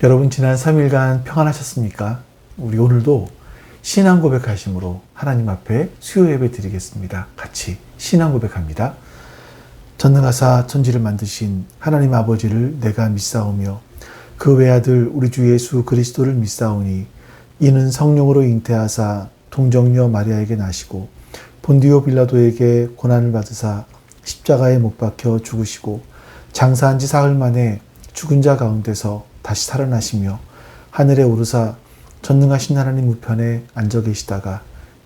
여러분 지난 3일간 평안하셨습니까? 우리 오늘도 신앙 고백하심으로 하나님 앞에 수요 예배 드리겠습니다. 같이 신앙 고백합니다. 전능하사 천지를 만드신 하나님 아버지를 내가 믿사오며 그 외아들 우리 주 예수 그리스도를 믿사오니 이는 성령으로 잉태하사 동정녀 마리아에게 나시고 본디오 빌라도에게 고난을 받으사 십자가에 못 박혀 죽으시고 장사한 지 사흘 만에 죽은 자 가운데서 다시 살아나시며 하늘에 오르사 전능하신 하나님 우편에 앉아 계시다가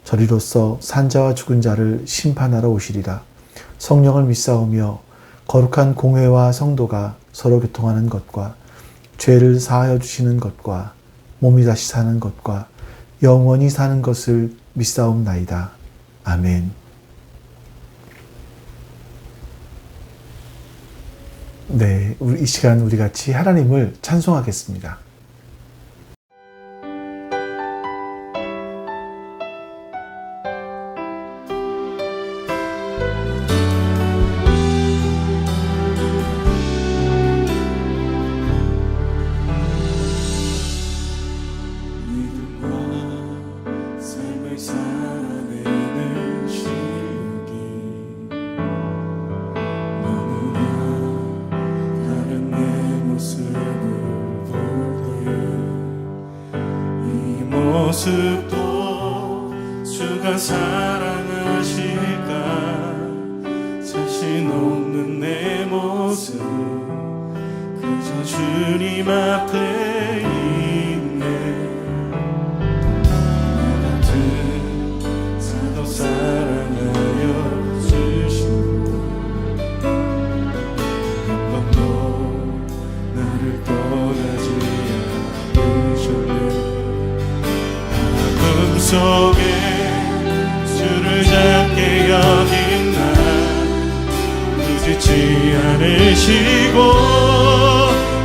저리로서 산자와 죽은 자를 심판하러 오시리라. 성령을 믿사오며 거룩한 공회와 성도가 서로 교통하는 것과 죄를 사하여 주시는 것과 몸이 다시 사는 것과 영원히 사는 것을 믿사옵나이다. 아멘. 네, 이 시간 우리 같이 하나님을 찬송하겠습니다. 모습도 주가 사랑하실까 자신 없는 내 모습 그저 주님 앞에 있네. 나 같은 자도 사랑하여 주시고 한 번도 나를 떠나지 않으셨네. 속에 주를 작게 여긴 나 잊지 않으시고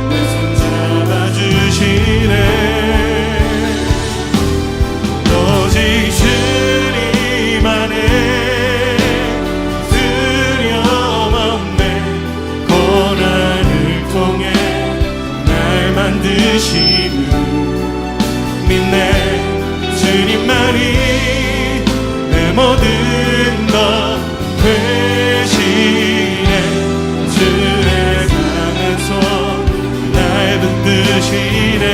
내 손 잡아주시네. 오직 주님 안에 두려움 없네. 고난을 통해 날 만드심을 믿네. 주님만이 내 모든 것 되시네. 주의 강한 손 날 붙드시네.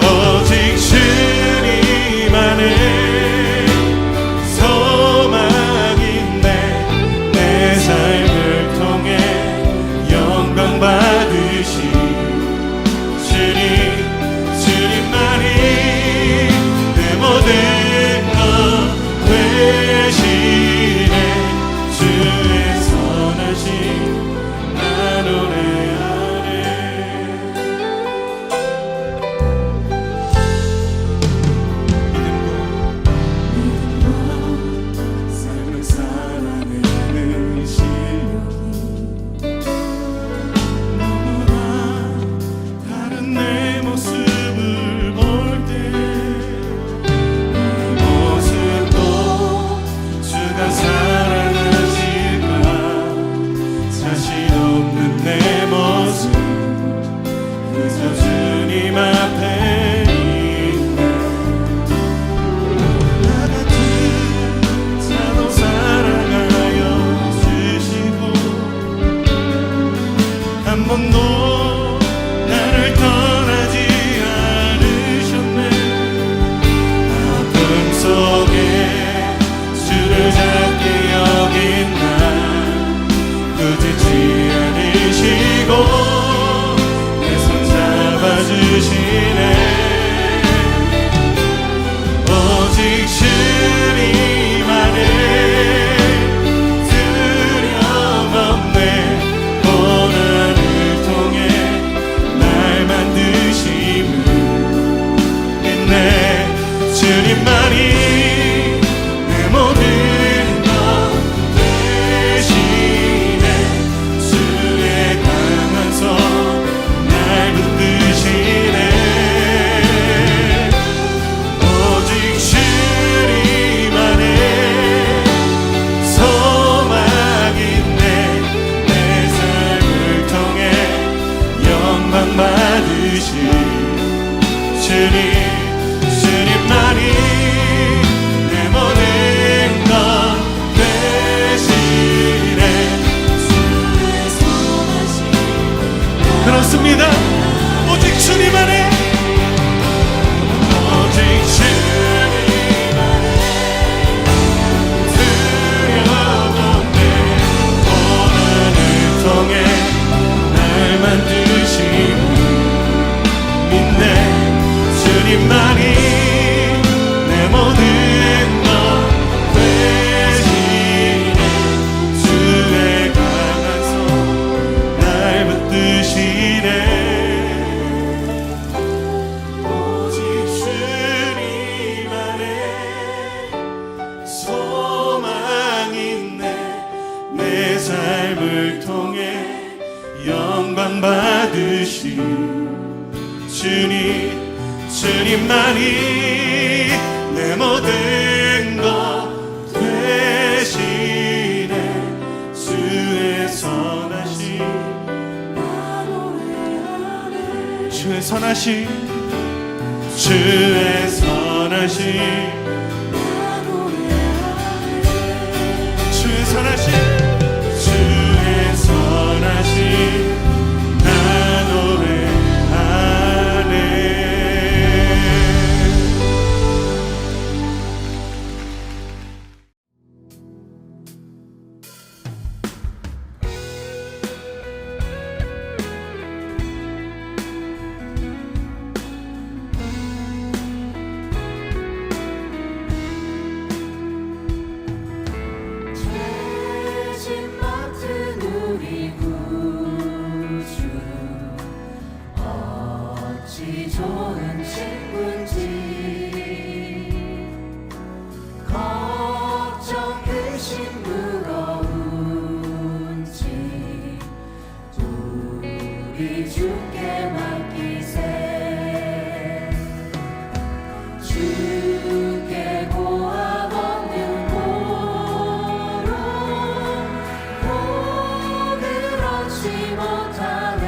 오직 주님 안에 소망인데 내 삶을 통해 영광 받으시 모든 것 되시네. 주의 선하심 나 노래하네. 믿음과 삶을 살아내는 실력이 너무나 다른 내 모습을 볼 때 내 모습 그저 주님 앞에 있네. 나 같은 자도 사랑하여 주시고 한 번도 나를 떠나지 않으셨네. 아픔 속에 주를 작게 여긴 나 꾸짖지 않으시고 내 손 잡아주시네. 오직 주님 안에 두려움 없네. 고난을 통해 날 만드심을 믿네. 주님만이 내 모든 것 되시네. 주의 강한 손 날 붙드시네. 오직 주님 안에 소망 있네. 내 삶을 통해 주님만이 내 모든 것 대신에 그렇습니다. 오직 주님 안에 오직 주님만에 드려본데 오늘을 통해 날 만드신 믿네 주님만이 내 모든 것 대신에 주의 강한 손 날 붙드시네 오직 주님 안에 소망 있네 내 삶을 통해 영광 받으신 주님만이 내 모든 것 대신에 주의 선하신 주의 선하신 주의 선하신 주의 선하신 주의 선하신 나 노래하네 죄짐 맡은 우리 구주 어찌 좋은 친구인지 걱정 근심 무거운지 우리 주께 맡기세 주께 고함 없는 고로 그렇지 못하네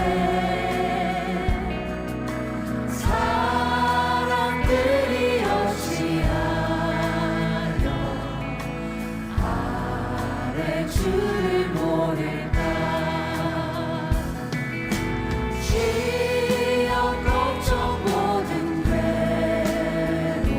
사람들이 어찌하여 아래 주를 모를까 지연 걱정 모든 괴로움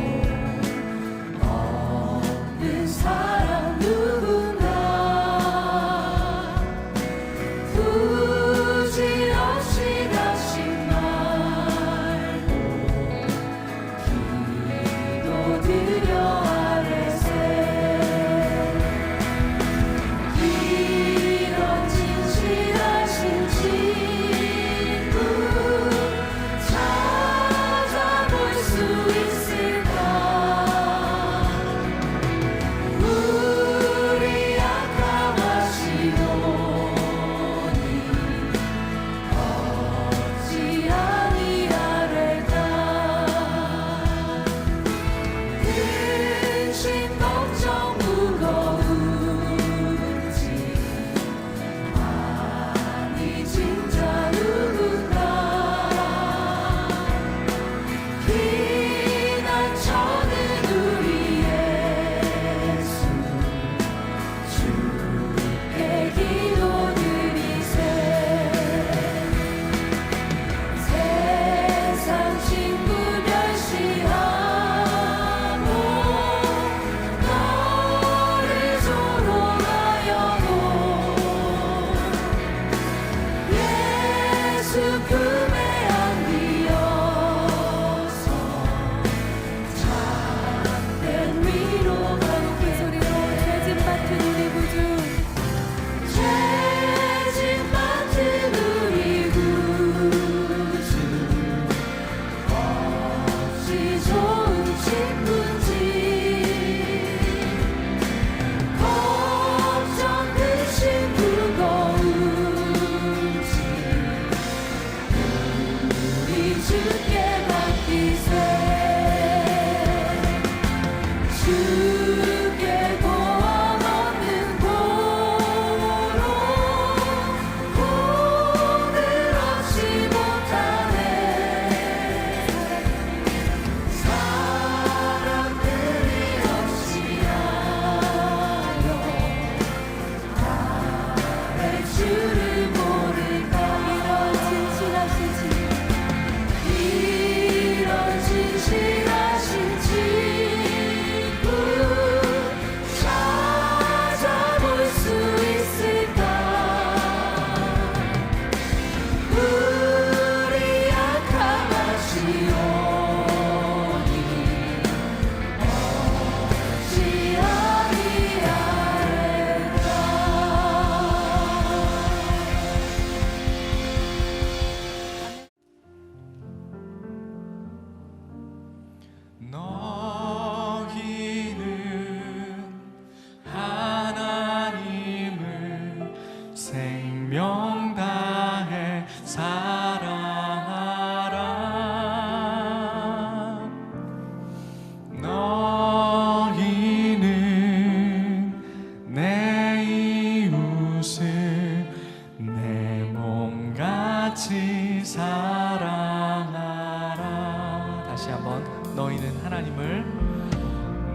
너희는 하나님을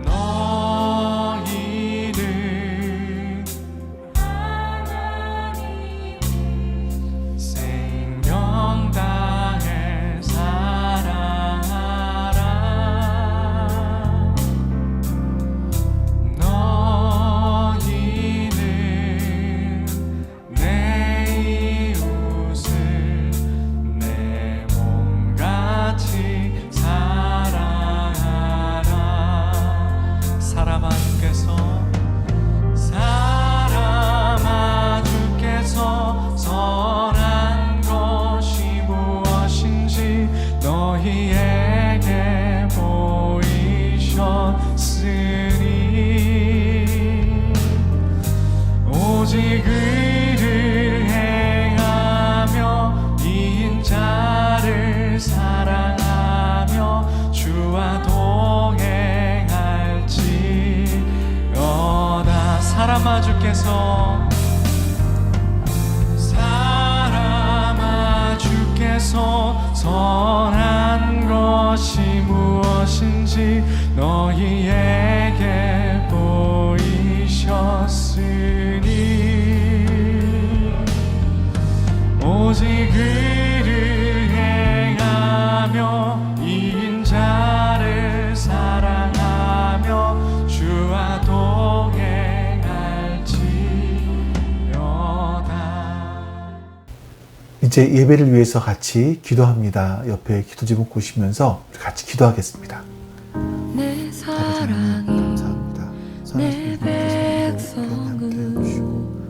너희는 생명 다해 사랑하라. 너희는 내 이웃을 내 몸같이 사랑하라. 사람아 주께서 선한 것이 무엇인지 너희에게 보이셨으니 오직 의를 행하며 이인자를 사랑하며 주와 동행할지어다. 사람아 주께서 선한 것이 무엇인지 너희에게 보이셨으니 오직 의를 행하며 이인자를 사랑하며 주와 동행할지어다. 이제 예배를 위해서 같이 기도합니다. 옆에 기도 제목 보시면서 같이 기도하겠습니다. 내 아버지 하나님, 사랑이 감사합니다. 내 선하신 분께서 함께 백성을 해주시고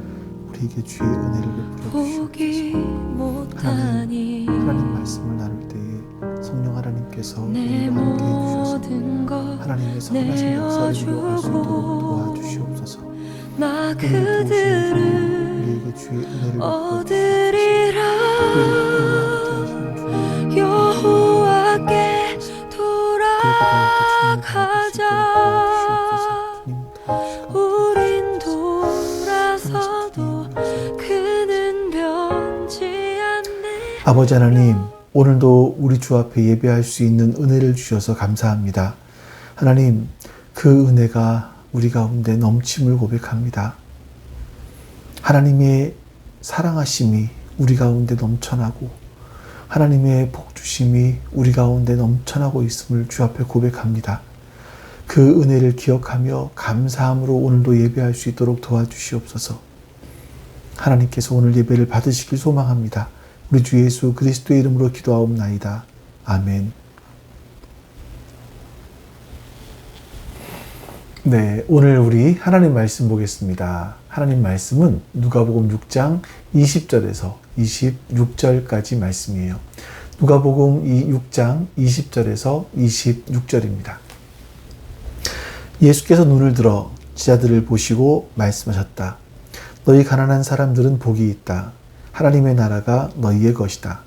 우리에게 주의 은혜를 베풀어 보기 주시옵소서. 못하니 하나님 말씀을 나눌 때에 성령 하나님께서 내 우리와 함께 해주셔서 모든 것 하나님의 선하신 역사를 이루어갈 수 있도록 내어주고 도와주시옵소서. 나 오늘 도우시는 그들을 우리에게 주의 은혜를 베풀어 얻으리라. 주시옵소서. 여호와께 돌아가자. 우린 돌아서도 그는 변치 않네. 아버지 하나님, 오늘도 우리 주 앞에 예배할 수 있는 은혜를 주셔서 감사합니다. 하나님, 그 은혜가 우리 가운데 넘침을 고백합니다. 하나님의 사랑하심이 우리 가운데 넘쳐나고 하나님의 복주심이 우리 가운데 넘쳐나고 있음을 주 앞에 고백합니다. 그 은혜를 기억하며 감사함으로 오늘도 예배할 수 있도록 도와주시옵소서. 하나님께서 오늘 예배를 받으시길 소망합니다. 우리 주 예수 그리스도의 이름으로 기도하옵나이다. 아멘. 네, 오늘 우리 하나님 말씀 보겠습니다. 하나님 말씀은 누가복음 6장 20절에서 26절까지 말씀이에요. 누가복음 6장 20절에서 26절입니다. 예수께서 눈을 들어 지자들을 보시고 말씀하셨다. 너희 가난한 사람들은 복이 있다. 하나님의 나라가 너희의 것이다.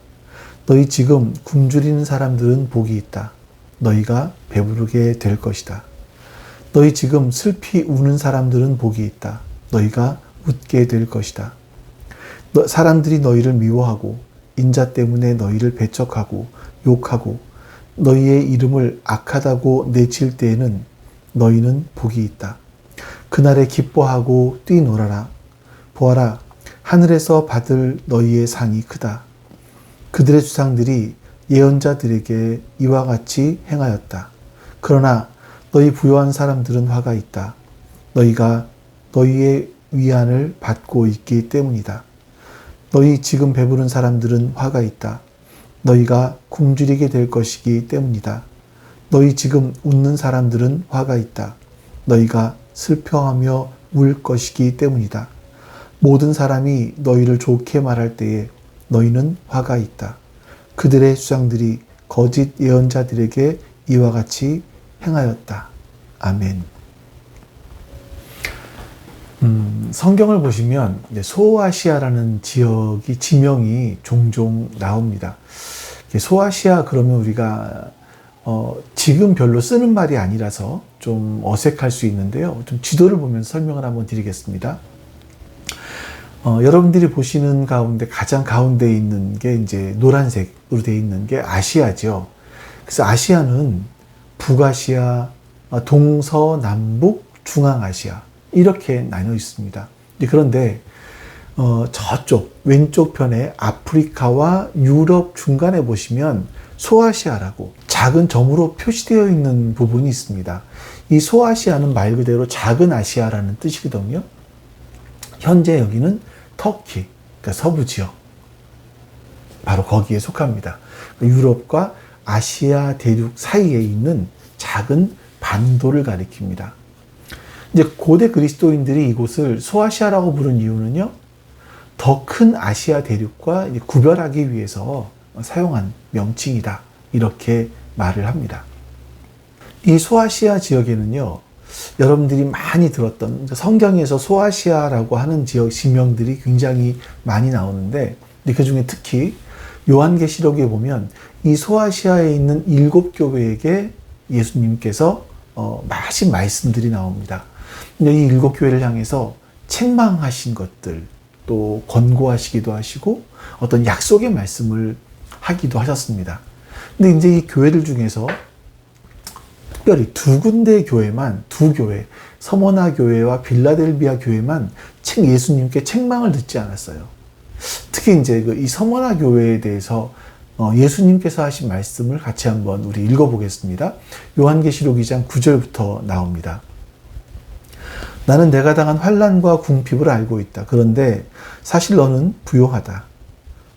너희 지금 굶주리는 사람들은 복이 있다. 너희가 배부르게 될 것이다. 너희 지금 슬피 우는 사람들은 복이 있다. 너희가 웃게 될 것이다. 사람들이 너희를 미워하고 인자 때문에 너희를 배척하고 욕하고 너희의 이름을 악하다고 내칠 때에는 너희는 복이 있다. 그날에 기뻐하고 뛰놀아라. 보아라, 하늘에서 받을 너희의 상이 크다. 그들의 주상들이 예언자들에게 이와 같이 행하였다. 그러나 너희 부요한 사람들은 화가 있다. 너희가 너희의 위안을 받고 있기 때문이다. 너희 지금 배부른 사람들은 화가 있다. 너희가 굶주리게 될 것이기 때문이다. 너희 지금 웃는 사람들은 화가 있다. 너희가 슬퍼하며 울 것이기 때문이다. 모든 사람이 너희를 좋게 말할 때에 너희는 화가 있다. 그들의 수장들이 거짓 예언자들에게 이와 같이 행하였다. 아멘. 성경을 보시면 소아시아라는 지명이 종종 나옵니다. 소아시아 그러면 우리가 지금 별로 쓰는 말이 아니라서 좀 어색할 수 있는데요. 좀 지도를 보면서 설명을 한번 드리겠습니다. 여러분들이 보시는 가운데 가장 가운데 있는 게 이제 노란색으로 되어 있는 게 아시아죠. 그래서 아시아는 북아시아, 동서남북, 중앙아시아 이렇게 나뉘어 있습니다. 그런데 저쪽 왼쪽 편에 아프리카와 유럽 중간에 보시면 소아시아라고 작은 점으로 표시되어 있는 부분이 있습니다. 이 소아시아는 말 그대로 작은 아시아라는 뜻이거든요. 현재 여기는 터키, 그러니까 서부 지역, 바로 거기에 속합니다. 유럽과 아시아 대륙 사이에 있는 작은 반도를 가리킵니다. 이제 고대 그리스도인들이 이곳을 소아시아라고 부른 이유는요, 더 큰 아시아 대륙과 구별하기 위해서 사용한 명칭이다, 이렇게 말을 합니다. 이 소아시아 지역에는요, 여러분들이 많이 들었던 성경에서 소아시아라고 하는 지역 지명들이 굉장히 많이 나오는데, 그 중에 특히 요한계시록에 보면 이 소아시아에 있는 7교회에게 예수님께서 하신 말씀들이 나옵니다. 이 7교회를 향해서 책망하신 것들, 또 권고하시기도 하시고 어떤 약속의 말씀을 하기도 하셨습니다. 근데 이제 이 교회들 중에서 특별히 두 교회, 서머나 교회와 빌라델비아 교회만 예수님께 책망을 듣지 않았어요. 특히 이제 이 서머나 교회에 대해서 예수님께서 하신 말씀을 같이 한번 우리 읽어보겠습니다. 요한계시록 2장 9절부터 나옵니다. 나는 내가 당한 환난과 궁핍을 알고 있다. 그런데 사실 너는 부요하다.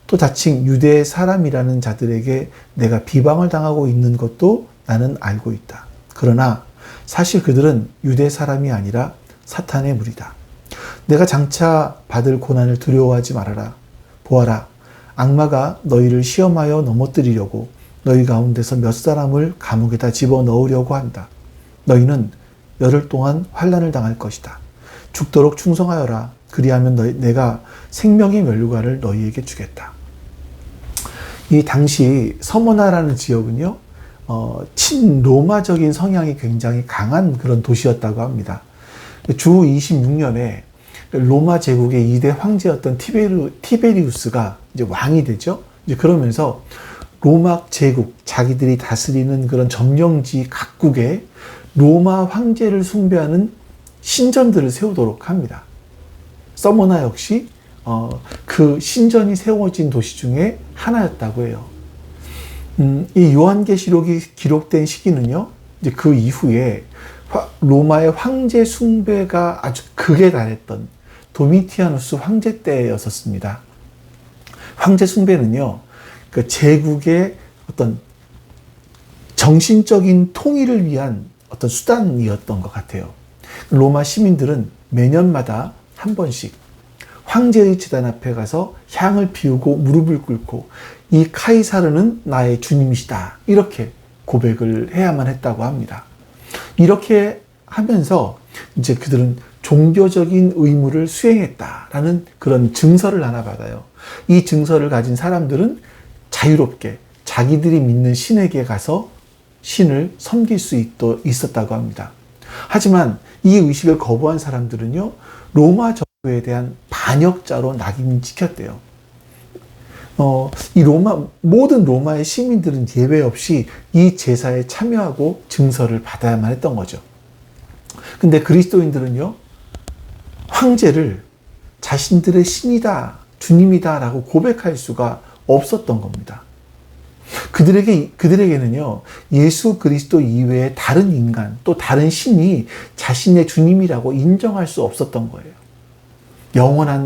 또 자칭 유대 사람이라는 자들에게 내가 비방을 당하고 있는 것도 나는 알고 있다. 그러나 사실 그들은 유대 사람이 아니라 사탄의 무리다. 내가 장차 받을 고난을 두려워하지 말아라. 보아라. 악마가 너희를 시험하여 넘어뜨리려고 너희 가운데서 몇 사람을 감옥에다 집어넣으려고 한다. 너희는 열흘 동안 환난을 당할 것이다. 죽도록 충성하여라. 그리하면 내가 생명의 면류관을 너희에게 주겠다. 이 당시 서머나라는 지역은요, 친로마적인 성향이 굉장히 강한 그런 도시였다고 합니다. 주 26년에 로마 제국의 2대 황제였던 티베리우스가 이제 왕이 되죠. 이제 그러면서 로마 제국, 자기들이 다스리는 그런 점령지 각국에 로마 황제를 숭배하는 신전들을 세우도록 합니다. 서머나 역시 그 신전이 세워진 도시 중에 하나였다고 해요. 이 요한계시록이 기록된 시기는요, 이제 그 이후에 로마의 황제 숭배가 아주 극에 달했던 도미티아누스 황제 때였었습니다. 황제 숭배는요, 그 제국의 어떤 정신적인 통일을 위한 어떤 수단이었던 것 같아요. 로마 시민들은 매년마다 한 번씩 황제의 제단 앞에 가서 향을 피우고 무릎을 꿇고 이 카이사르는 나의 주님이시다, 이렇게 고백을 해야만 했다고 합니다. 이렇게 하면서 이제 그들은 종교적인 의무를 수행했다라는 그런 증서를 하나 받아요. 이 증서를 가진 사람들은 자유롭게 자기들이 믿는 신에게 가서 신을 섬길 수 있었다고 합니다. 하지만 이 의식을 거부한 사람들은요, 로마 정부에 대한 반역자로 낙인 찍혔대요. 모든 로마의 시민들은 예외 없이 이 제사에 참여하고 증서를 받아야만 했던 거죠. 근데 그리스도인들은요, 황제를 자신들의 신이다, 주님이다라고 고백할 수가 없었던 겁니다. 그들에게는요, 예수 그리스도 이외에 다른 인간, 또 다른 신이 자신의 주님이라고 인정할 수 없었던 거예요.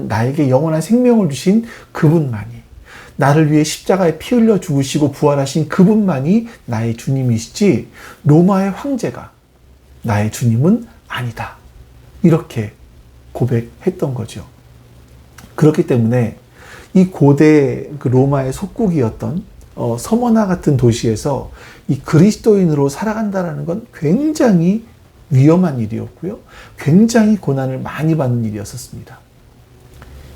나에게 영원한 생명을 주신 그분만이, 나를 위해 십자가에 피 흘려 죽으시고 부활하신 그분만이 나의 주님이시지, 로마의 황제가 나의 주님은 아니다, 이렇게 고백했던 거죠. 그렇기 때문에 이 고대 로마의 속국이었던 서머나 같은 도시에서 이 그리스도인으로 살아간다는 건 굉장히 위험한 일이었고요, 굉장히 고난을 많이 받는 일이었었습니다.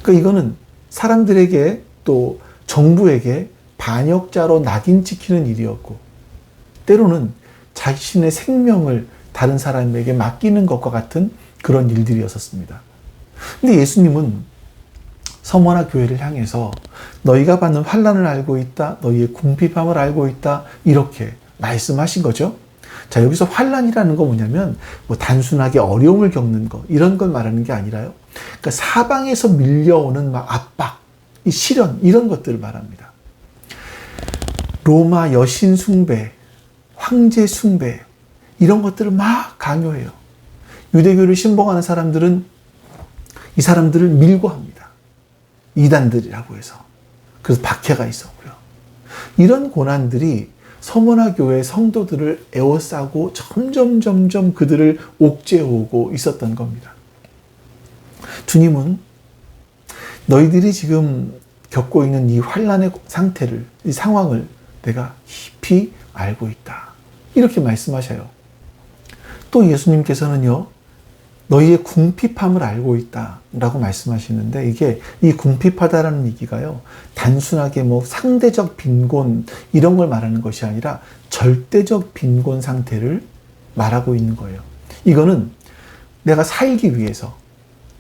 그러니까 이거는 사람들에게 또 정부에게 반역자로 낙인 찍히는 일이었고, 때로는 자신의 생명을 다른 사람에게 맡기는 것과 같은 그런 일들이었었습니다. 근데 예수님은 서머나 교회를 향해서 너희가 받는 환난을 알고 있다, 너희의 궁핍함을 알고 있다, 이렇게 말씀하신 거죠. 자, 여기서 환난이라는 거 뭐냐면 뭐 단순하게 어려움을 겪는 거 이런 걸 말하는 게 아니라요. 그러니까 사방에서 밀려오는 막 압박, 이 시련 이런 것들을 말합니다. 로마 여신 숭배, 황제 숭배 이런 것들을 막 강요해요. 유대교를 신봉하는 사람들은 이 사람들을 밀고 합니다. 이단들이라고 해서. 그래서 박해가 있었고요. 이런 고난들이 서머나 교회 성도들을 에워싸고 점점 그들을 옥죄어오고 있었던 겁니다. 주님은 너희들이 지금 겪고 있는 이 환난의 상태를, 이 상황을 내가 깊이 알고 있다. 이렇게 말씀하셔요. 또 예수님께서는요, 너희의 궁핍함을 알고 있다 라고 말씀하시는데, 이게 이 궁핍하다라는 얘기가요, 단순하게 뭐 상대적 빈곤 이런 걸 말하는 것이 아니라 절대적 빈곤 상태를 말하고 있는 거예요. 이거는 내가 살기 위해서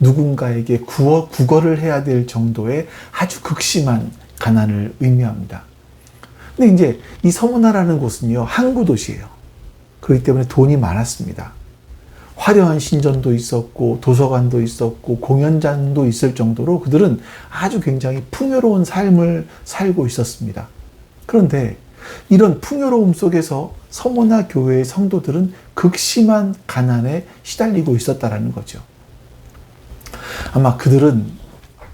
누군가에게 구걸을 해야 될 정도의 아주 극심한 가난을 의미합니다. 근데 이제 이 서머나라는 곳은요, 항구 도시예요. 그렇기 때문에 돈이 많았습니다. 화려한 신전도 있었고 도서관도 있었고 공연장도 있을 정도로 그들은 아주 굉장히 풍요로운 삶을 살고 있었습니다. 그런데 이런 풍요로움 속에서 서머나 교회의 성도들은 극심한 가난에 시달리고 있었다라는 거죠. 아마 그들은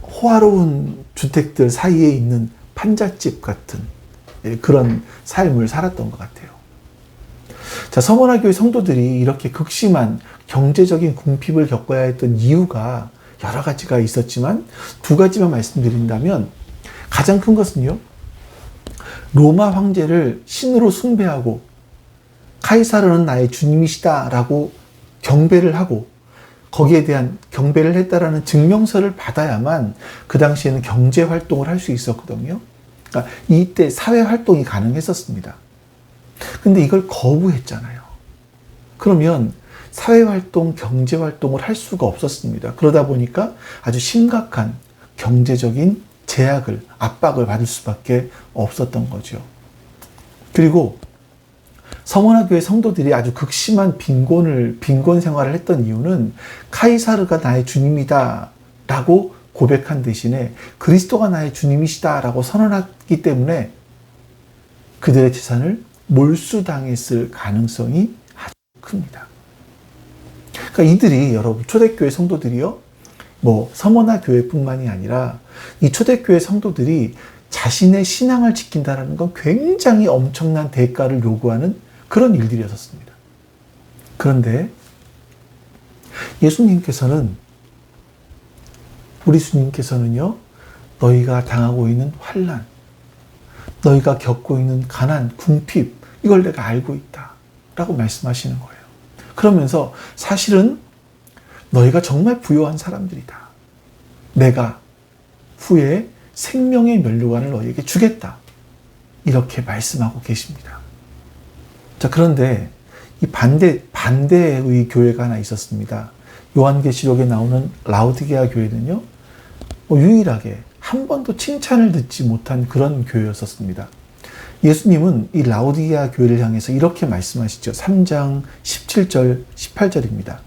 호화로운 주택들 사이에 있는 판잣집 같은 그런 삶을 살았던 것 같아요. 자, 서머나 교회 성도들이 이렇게 극심한 경제적인 궁핍을 겪어야 했던 이유가 여러 가지가 있었지만 두 가지만 말씀드린다면, 가장 큰 것은요, 로마 황제를 신으로 숭배하고 카이사르는 나의 주님이시다라고 경배를 하고 거기에 대한 경배를 했다라는 증명서를 받아야만 그 당시에는 경제 활동을 할 수 있었거든요. 그러니까 이때 사회 활동이 가능했었습니다. 근데 이걸 거부했잖아요. 그러면 사회활동, 경제활동을 할 수가 없었습니다. 그러다 보니까 아주 심각한 경제적인 제약을, 압박을 받을 수밖에 없었던 거죠. 그리고 서머나 교회 성도들이 아주 극심한 빈곤 생활을 했던 이유는 카이사르가 나의 주님이다 라고 고백한 대신에 그리스도가 나의 주님이시다 라고 선언했기 때문에 그들의 재산을 몰수당했을 가능성이 아주 큽니다. 그러니까 이들이, 여러분, 초대교회 성도들이요, 뭐 서머나 교회뿐만이 아니라 이 초대교회 성도들이 자신의 신앙을 지킨다는 건 굉장히 엄청난 대가를 요구하는 그런 일들이었습니다. 그런데 우리 주님께서는요, 너희가 당하고 있는 환난, 너희가 겪고 있는 가난, 궁핍, 이걸 내가 알고 있다 라고 말씀하시는 거예요. 그러면서 사실은 너희가 정말 부유한 사람들이다. 내가 후에 생명의 면류관을 너희에게 주겠다. 이렇게 말씀하고 계십니다. 자, 그런데 이 반대의 교회가 하나 있었습니다. 요한계시록에 나오는 라우디게아 교회는요, 유일하게 한 번도 칭찬을 듣지 못한 그런 교회였었습니다. 예수님은 이 라우디게아 교회를 향해서 이렇게 말씀하시죠. 3장 17절, 18절입니다.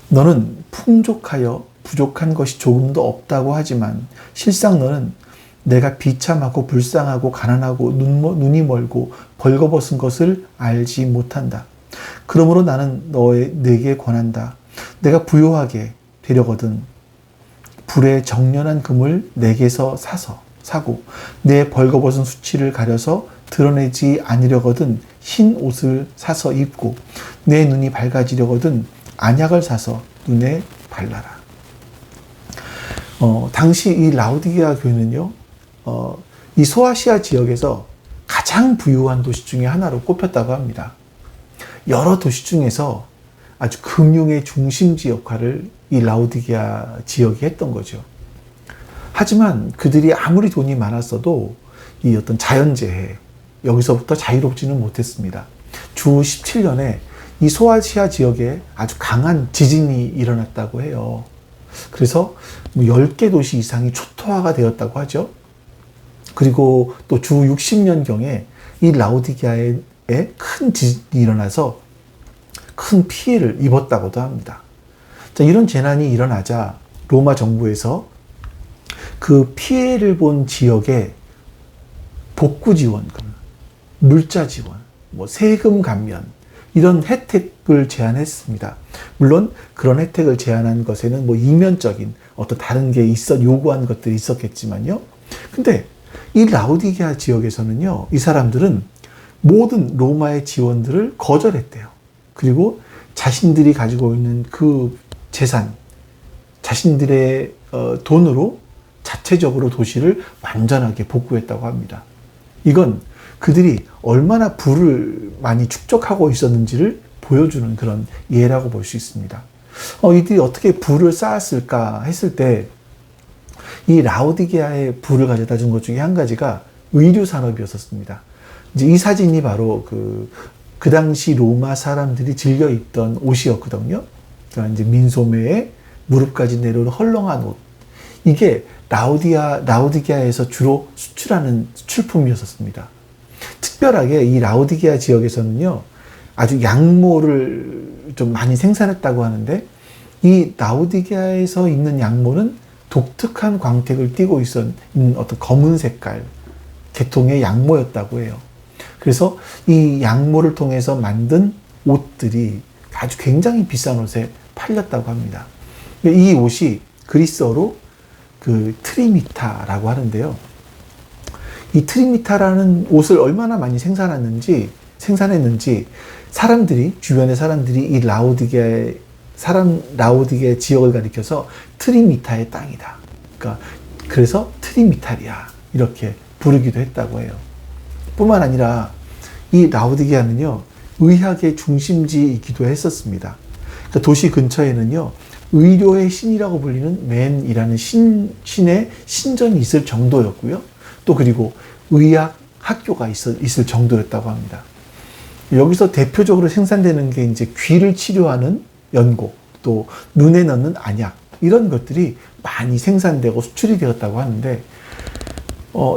너는 풍족하여 부족한 것이 조금도 없다고 하지만 실상 너는 내가 비참하고 불쌍하고 가난하고 눈이 멀고 벌거벗은 것을 알지 못한다. 그러므로 나는 내게 권한다. 내가 부유하게 되려거든 불에 정련한 금을 내게서 사고 내 벌거벗은 수치를 가려서 드러내지 않으려거든 흰 옷을 사서 입고 내 눈이 밝아지려거든 안약을 사서 눈에 발라라. 당시 이 라우디게아 교회는요, 이 소아시아 지역에서 가장 부유한 도시 중에 하나로 꼽혔다고 합니다. 여러 도시 중에서 아주 금융의 중심지 역할을 이 라우디게아 지역이 했던 거죠. 하지만 그들이 아무리 돈이 많았어도 이 어떤 자연재해, 여기서부터 자유롭지는 못했습니다. 주 17년에 이 소아시아 지역에 아주 강한 지진이 일어났다고 해요. 그래서 10개 도시 이상이 초토화가 되었다고 하죠. 그리고 또 주 60년경에 이 라우디게아에 큰 지진이 일어나서 큰 피해를 입었다고도 합니다. 자, 이런 재난이 일어나자 로마 정부에서 그 피해를 본 지역에 복구 지원금, 물자 지원, 세금 감면 이런 혜택을 제안했습니다. 물론 그런 혜택을 제안한 것에는 이면적인 어떤 다른 게 요구한 것들이 있었겠지만요. 근데 이 라우디게아 지역에서는요, 이 사람들은 모든 로마의 지원들을 거절했대요. 그리고 자신들이 가지고 있는 그 재산, 자신들의 돈으로 자체적으로 도시를 완전하게 복구했다고 합니다. 이건 그들이 얼마나 부를 많이 축적하고 있었는지를 보여주는 그런 예라고 볼 수 있습니다. 이들이 어떻게 부를 쌓았을까 했을 때, 이 라우디게아에 부를 가져다 준 것 중에 한 가지가 의류 산업이었었습니다. 이제 이 사진이 바로 그 당시 로마 사람들이 즐겨 입던 옷이었거든요. 그러니까 이제 민소매에 무릎까지 내려오는 헐렁한 옷. 이게 라우디게아에서 주로 수출하는 수출품이었습니다. 특별하게 이 라우디게아 지역에서는요, 아주 양모를 좀 많이 생산했다고 하는데, 이 라우디게아에서 있는 양모는 독특한 광택을 띠고 있는 어떤 검은 색깔 계통의 양모였다고 해요. 그래서 이 양모를 통해서 만든 옷들이 아주 굉장히 비싼 옷에 팔렸다고 합니다. 이 옷이 그리스어로 트리미타라고 하는데요. 이 트리미타라는 옷을 얼마나 많이 생산했는지 주변의 사람들이 이 라우디게아 지역을 가리켜서 트리미타의 땅이다. 그래서 트리미타리아 이렇게 부르기도 했다고 해요. 뿐만 아니라 이 라우디게아는요, 의학의 중심지이기도 했었습니다. 도시 근처에는요, 의료의 신이라고 불리는 맨이라는 신의 신전이 있을 정도였고요. 또 그리고 의학 학교가 있을 정도였다고 합니다. 여기서 대표적으로 생산되는 게 이제 귀를 치료하는 연고, 또 눈에 넣는 안약, 이런 것들이 많이 생산되고 수출이 되었다고 하는데,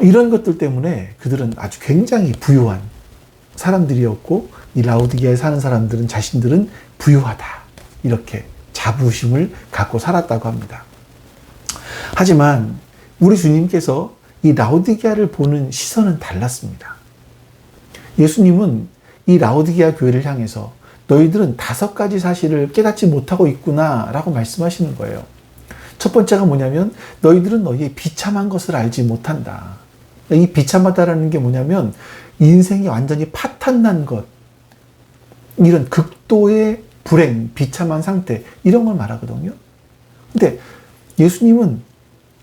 이런 것들 때문에 그들은 아주 굉장히 부유한 사람들이었고, 이 라우디게아에 사는 사람들은 자신들은 부유하다, 이렇게 자부심을 갖고 살았다고 합니다. 하지만 우리 주님께서 이 라우디게아를 보는 시선은 달랐습니다. 예수님은 이 라우디게아 교회를 향해서 너희들은 5가지 사실을 깨닫지 못하고 있구나 라고 말씀하시는 거예요. 첫 번째가 뭐냐면, 너희들은 너희의 비참한 것을 알지 못한다. 이 비참하다라는 게 뭐냐면, 인생이 완전히 파탄난 것, 이런 극도의 불행, 비참한 상태, 이런 걸 말하거든요. 근데 예수님은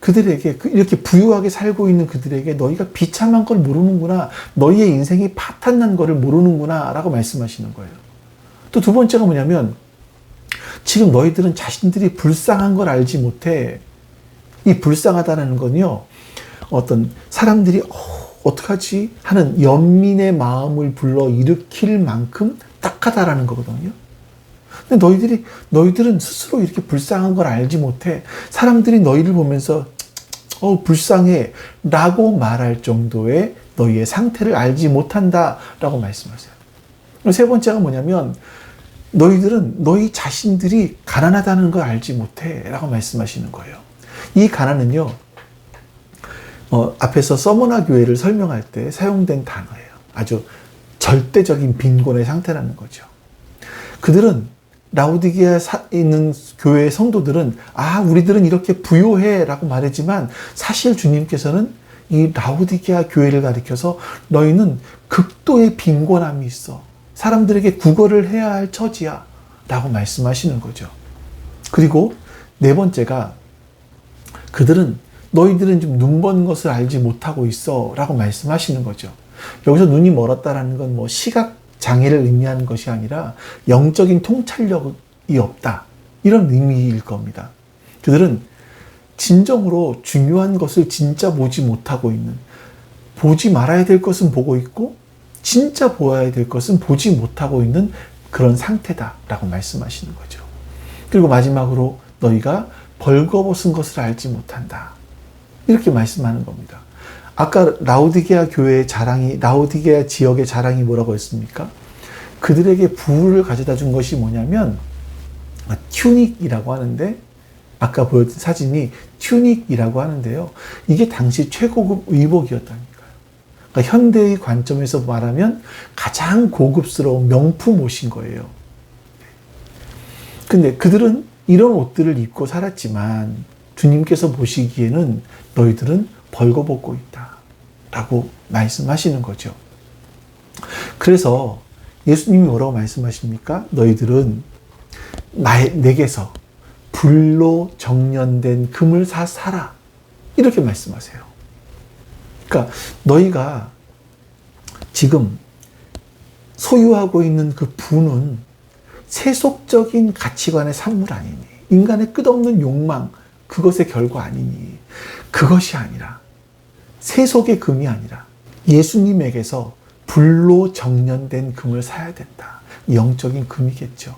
그들에게, 이렇게 부유하게 살고 있는 그들에게 너희가 비참한 걸 모르는구나, 너희의 인생이 파탄난 거를 모르는구나 라고 말씀하시는 거예요. 또 두 번째가 뭐냐면, 지금 너희들은 자신들이 불쌍한 걸 알지 못해. 이 불쌍하다는 건요, 어떤 사람들이 어떡하지 하는 연민의 마음을 불러 일으킬 만큼 딱하다라는 거거든요. 근데 너희들은 스스로 이렇게 불쌍한 걸 알지 못해. 사람들이 너희를 보면서 불쌍해 라고 말할 정도의 너희의 상태를 알지 못한다 라고 말씀하세요. 세 번째가 뭐냐면, 너희들은 너희 자신들이 가난하다는 걸 알지 못해 라고 말씀하시는 거예요. 이 가난은요, 앞에서 서머나 교회를 설명할 때 사용된 단어예요. 아주 절대적인 빈곤의 상태라는 거죠. 그들은, 라우디게아에 있는 교회의 성도들은 우리들은 이렇게 부유해 라고 말했지만, 사실 주님께서는 이 라우디게아 교회를 가리켜서 너희는 극도의 빈곤함이 있어. 사람들에게 구걸을 해야 할 처지야 라고 말씀하시는 거죠. 그리고 네 번째가, 너희들은 좀 눈먼 것을 알지 못하고 있어 라고 말씀하시는 거죠. 여기서 눈이 멀었다라는 건 시각 장애를 의미하는 것이 아니라 영적인 통찰력이 없다, 이런 의미일 겁니다. 그들은 진정으로 중요한 것을 진짜 보지 못하고 있는, 보지 말아야 될 것은 보고 있고 진짜 보아야 될 것은 보지 못하고 있는 그런 상태다라고 말씀하시는 거죠. 그리고 마지막으로, 너희가 벌거벗은 것을 알지 못한다, 이렇게 말씀하는 겁니다. 아까 라오디게아 교회의 자랑이, 라오디게아 지역의 자랑이 뭐라고 했습니까? 그들에게 부를 가져다 준 것이 뭐냐면 튜닉이라고 하는데, 아까 보여준 사진이 튜닉이라고 하는데요. 이게 당시 최고급 의복이었다니까요. 그러니까 현대의 관점에서 말하면 가장 고급스러운 명품 옷인 거예요. 근데 그들은 이런 옷들을 입고 살았지만 주님께서 보시기에는 너희들은 벌거벗고 있다 라고 말씀하시는 거죠. 그래서 예수님이 뭐라고 말씀하십니까? 너희들은 내게서 불로 정련된 금을 사라 이렇게 말씀하세요. 그러니까 너희가 지금 소유하고 있는 그 부는 세속적인 가치관의 산물 아니니, 인간의 끝없는 욕망, 그것의 결과 아니니, 그것이 아니라, 세속의 금이 아니라 예수님에게서 불로 정련된 금을 사야 된다. 영적인 금이겠죠.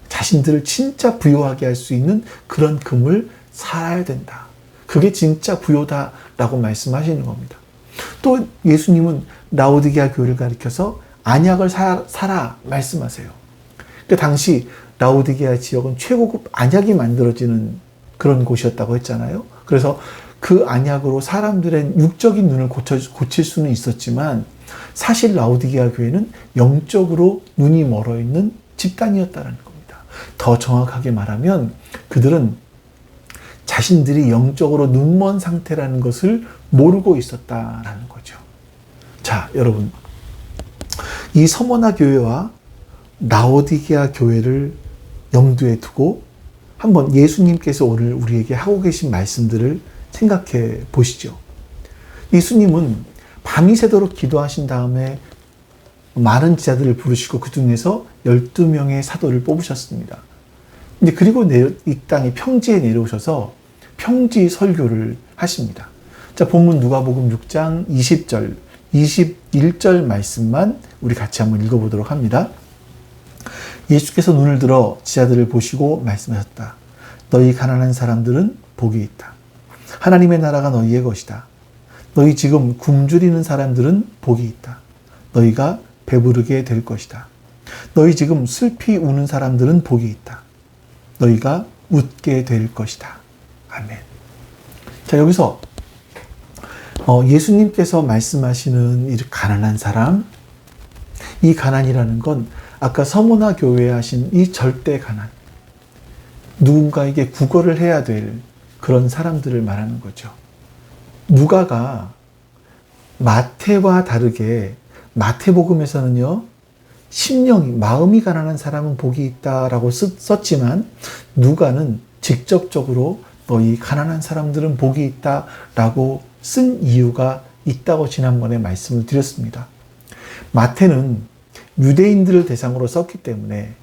자신들을 진짜 부유하게 할 수 있는 그런 금을 사야 된다. 그게 진짜 부요다라고 말씀하시는 겁니다. 또 예수님은 라오디게아 교회를 가리켜서 안약을 사라 말씀하세요. 그 당시 라오디게아 지역은 최고급 안약이 만들어지는 그런 곳이었다고 했잖아요. 그래서 그 안약으로 사람들의 육적인 눈을 고칠 수는 있었지만 사실 라오디게아 교회는 영적으로 눈이 멀어 있는 집단이었다는 겁니다. 더 정확하게 말하면 그들은 자신들이 영적으로 눈먼 상태라는 것을 모르고 있었다라는 거죠. 자, 여러분, 이 서머나 교회와 라오디게아 교회를 염두에 두고 한번 예수님께서 오늘 우리에게 하고 계신 말씀들을 생각해 보시죠. 예수님은 밤이 새도록 기도하신 다음에 많은 제자들을 부르시고 그 중에서 12명의 사도를 뽑으셨습니다. 근데 그리고 이 땅에 평지에 내려오셔서 평지 설교를 하십니다. 자, 본문 누가복음 6장 20절, 21절 말씀만 우리 같이 한번 읽어보도록 합니다. 예수께서 눈을 들어 제자들을 보시고 말씀하셨다. 너희 가난한 사람들은 복이 있다. 하나님의 나라가 너희의 것이다. 너희 지금 굶주리는 사람들은 복이 있다. 너희가 배부르게 될 것이다. 너희 지금 슬피 우는 사람들은 복이 있다. 너희가 웃게 될 것이다. 아멘. 자, 여기서 예수님께서 말씀하시는 이 가난한 사람, 이 가난이라는 건 아까 서머나 교회에 하신 이 절대 가난, 누군가에게 구걸을 해야 될 그런 사람들을 말하는 거죠. 누가가 마태와 다르게 마태복음에서는요, 심령이, 마음이 가난한 사람은 복이 있다라고 썼지만 누가는 직접적으로 너희 가난한 사람들은 복이 있다라고 쓴 이유가 있다고 지난번에 말씀을 드렸습니다. 마태는 유대인들을 대상으로 썼기 때문에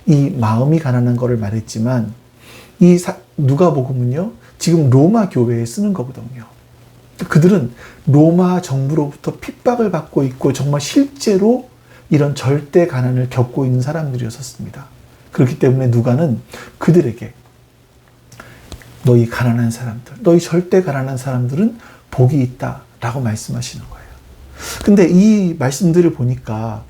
이 마음이 가난한 것을 말했지만 이 누가복음은요, 지금 로마 교회에 쓰는 거거든요. 그들은 로마 정부로부터 핍박을 받고 있고 정말 실제로 이런 절대 가난을 겪고 있는 사람들이었습니다. 그렇기 때문에 누가는 그들에게 너희 가난한 사람들, 너희 절대 가난한 사람들은 복이 있다라고 말씀하시는 거예요. 근데 이 말씀들을 보니까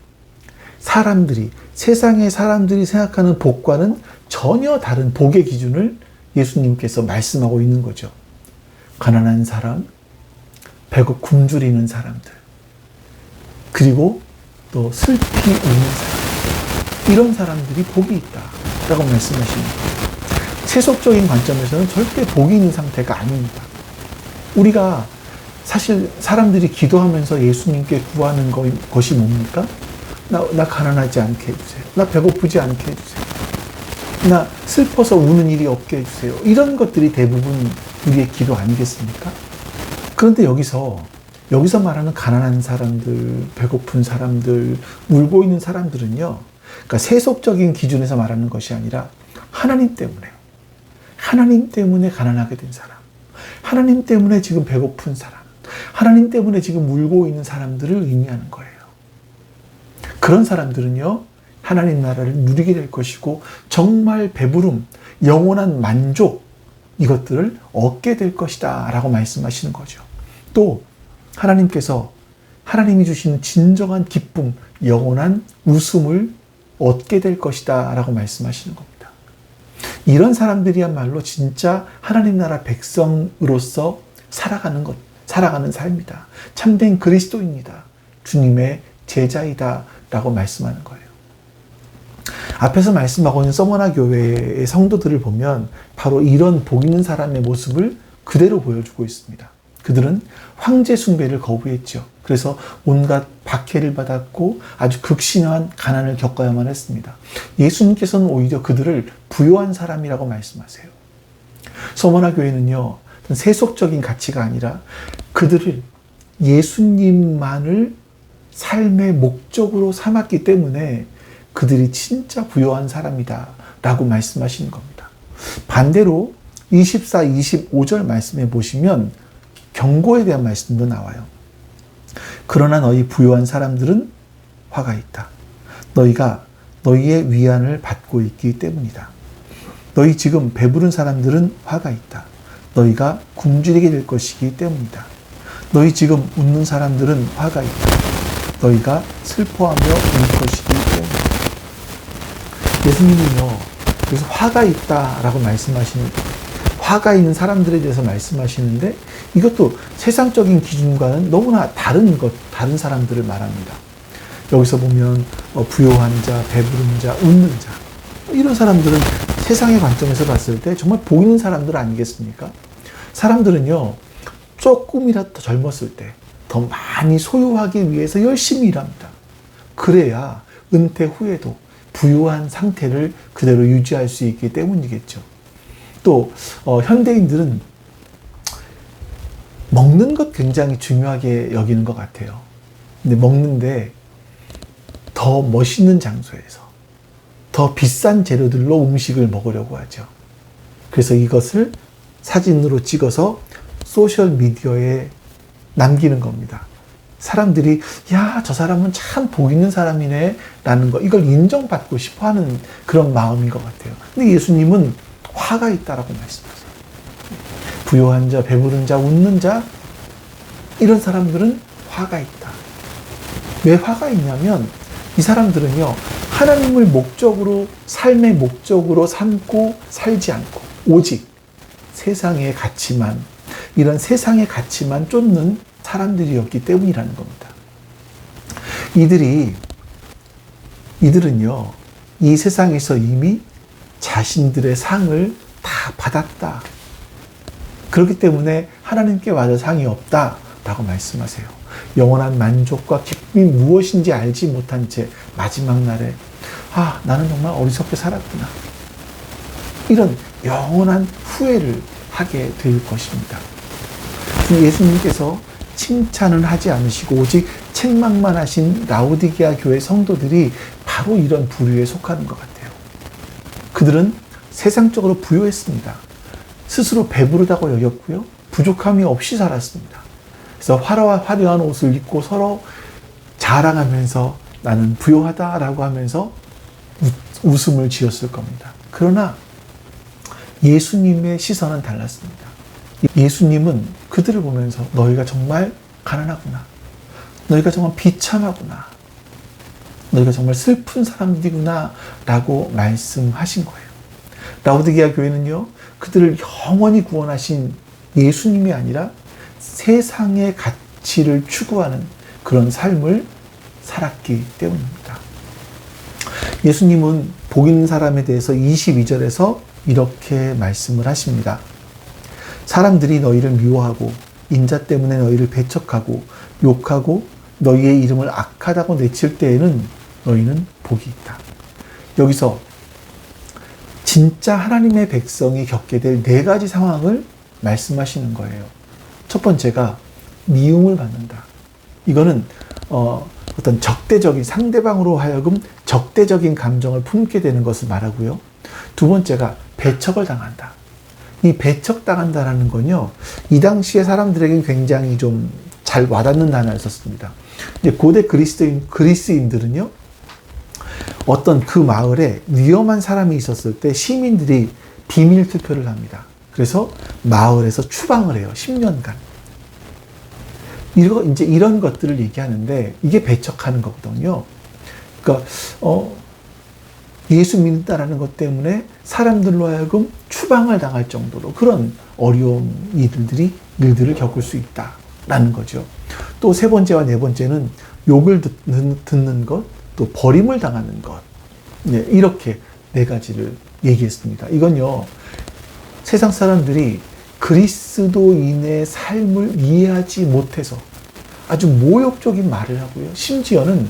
세상의 사람들이 생각하는 복과는 전혀 다른 복의 기준을 예수님께서 말씀하고 있는 거죠. 가난한 사람, 굶주리는 사람들, 그리고 또 슬피 우는 사람, 이런 사람들이 복이 있다라고 말씀하시는 거예요. 세속적인 관점에서는 절대 복이 있는 상태가 아닙니다. 우리가 사실 사람들이 기도하면서 예수님께 구하는 것이 뭡니까? 나 가난하지 않게 해주세요. 나 배고프지 않게 해주세요. 나 슬퍼서 우는 일이 없게 해주세요. 이런 것들이 대부분 우리의 기도 아니겠습니까? 그런데 여기서 말하는 가난한 사람들, 배고픈 사람들, 울고 있는 사람들은요, 그러니까 세속적인 기준에서 말하는 것이 아니라 하나님 때문에 가난하게 된 사람, 하나님 때문에 지금 배고픈 사람, 하나님 때문에 지금 울고 있는 사람들을 의미하는 거예요. 그런 사람들은요, 하나님 나라를 누리게 될 것이고 정말 배부름, 영원한 만족, 이것들을 얻게 될 것이다 라고 말씀하시는 거죠. 또 하나님께서 하나님이 주시는 진정한 기쁨, 영원한 웃음을 얻게 될 것이다 라고 말씀하시는 겁니다. 이런 사람들이야말로 진짜 하나님 나라 백성으로서 살아가는 삶이다. 참된 그리스도입니다. 주님의 제자이다 라고 말씀하는 거예요. 앞에서 말씀하고 있는 서머나 교회의 성도들을 보면 바로 이런 복 있는 사람의 모습을 그대로 보여주고 있습니다. 그들은 황제 숭배를 거부했죠. 그래서 온갖 박해를 받았고 아주 극심한 가난을 겪어야만 했습니다. 예수님께서는 오히려 그들을 부요한 사람이라고 말씀하세요. 서머나 교회는요, 세속적인 가치가 아니라 그들을 예수님만을 삶의 목적으로 삼았기 때문에 그들이 진짜 부요한 사람이다 라고 말씀하시는 겁니다. 반대로 24, 25절 말씀에 보시면 경고에 대한 말씀도 나와요. 그러나 너희 부요한 사람들은 화가 있다. 너희가 너희의 위안을 받고 있기 때문이다. 너희 지금 배부른 사람들은 화가 있다. 너희가 굶주리게 될 것이기 때문이다. 너희 지금 웃는 사람들은 화가 있다. 너희가 슬퍼하며 울 것이기 때문이다. 예수님은요, 그래서 화가 있다라고 말씀하시는, 화가 있는 사람들에 대해서 말씀하시는데 이것도 세상적인 기준과는 너무나 다른 사람들을 말합니다. 여기서 보면 부요한 자, 배부른 자, 웃는 자, 이런 사람들은 세상의 관점에서 봤을 때 정말 보이는 사람들 아니겠습니까? 사람들은요, 조금이라도 더 젊었을 때 더 많이 소유하기 위해서 열심히 일합니다. 그래야 은퇴 후에도 부유한 상태를 그대로 유지할 수 있기 때문이겠죠. 또 현대인들은 먹는 것 굉장히 중요하게 여기는 것 같아요. 근데 먹는데 더 멋있는 장소에서 더 비싼 재료들로 음식을 먹으려고 하죠. 그래서 이것을 사진으로 찍어서 소셜미디어에 남기는 겁니다. 사람들이 야, 저 사람은 참 복 있는 사람이네 라는 거, 이걸 인정받고 싶어 하는 그런 마음인 것 같아요. 근데 예수님은 화가 있다라고 말씀하세요. 부요한 자, 배부른 자, 웃는 자, 이런 사람들은 화가 있다. 왜 화가 있냐면 이 사람들은요, 하나님을 목적으로, 삶의 목적으로 삼고 살지 않고 오직 세상의 가치만, 이런 세상의 가치만 쫓는 사람들이었기 때문이라는 겁니다. 이들은요, 이 세상에서 이미 자신들의 상을 다 받았다. 그렇기 때문에 하나님께 와서 상이 없다라고 말씀하세요. 영원한 만족과 기쁨이 무엇인지 알지 못한 채 마지막 날에 나는 정말 어리석게 살았구나. 이런 영원한 후회를 하게 될 것입니다. 예수님께서 칭찬을 하지 않으시고 오직 책망만 하신 라오디게아 교회 성도들이 바로 이런 부류에 속하는 것 같아요. 그들은 세상적으로 부유했습니다. 스스로 배부르다고 여겼고요. 부족함이 없이 살았습니다. 그래서 화려한 옷을 입고 서로 자랑하면서 나는 부유하다라고 하면서 웃음을 지었을 겁니다. 그러나 예수님의 시선은 달랐습니다. 예수님은 그들을 보면서 너희가 정말 가난하구나. 너희가 정말 비참하구나. 너희가 정말 슬픈 사람들이구나 라고 말씀하신 거예요. 라오디게아 교회는요, 그들을 영원히 구원하신 예수님이 아니라 세상의 가치를 추구하는 그런 삶을 살았기 때문입니다. 예수님은 복 있는 사람에 대해서 22절에서 이렇게 말씀을 하십니다. 사람들이 너희를 미워하고 인자 때문에 너희를 배척하고 욕하고 너희의 이름을 악하다고 내칠 때에는 너희는 복이 있다. 여기서 진짜 하나님의 백성이 겪게 될 4가지 상황을 말씀하시는 거예요. 첫 번째가 미움을 받는다. 이거는 어떤 적대적인, 상대방으로 하여금 적대적인 감정을 품게 되는 것을 말하고요. 두 번째가 배척을 당한다. 이 배척당한다라는 건요, 이 당시에 사람들에게 굉장히 좀 잘 와닿는 단어를 썼습니다. 이제 고대 그리스인들은요, 어떤 그 마을에 위험한 사람이 있었을 때 시민들이 비밀 투표를 합니다. 그래서 마을에서 추방을 해요. 10년간. 이제 이런 것들을 얘기하는데 이게 배척하는 거거든요. 그러니까 예수 믿는다라는 것 때문에 사람들로 하여금 추방을 당할 정도로 그런 어려운 일들을 겪을 수 있다라는 거죠. 또 세 번째와 네 번째는 욕을 듣는 것, 또 버림을 당하는 것. 네, 이렇게 네 가지를 얘기했습니다. 이건요, 세상 사람들이 그리스도인의 삶을 이해하지 못해서 아주 모욕적인 말을 하고요. 심지어는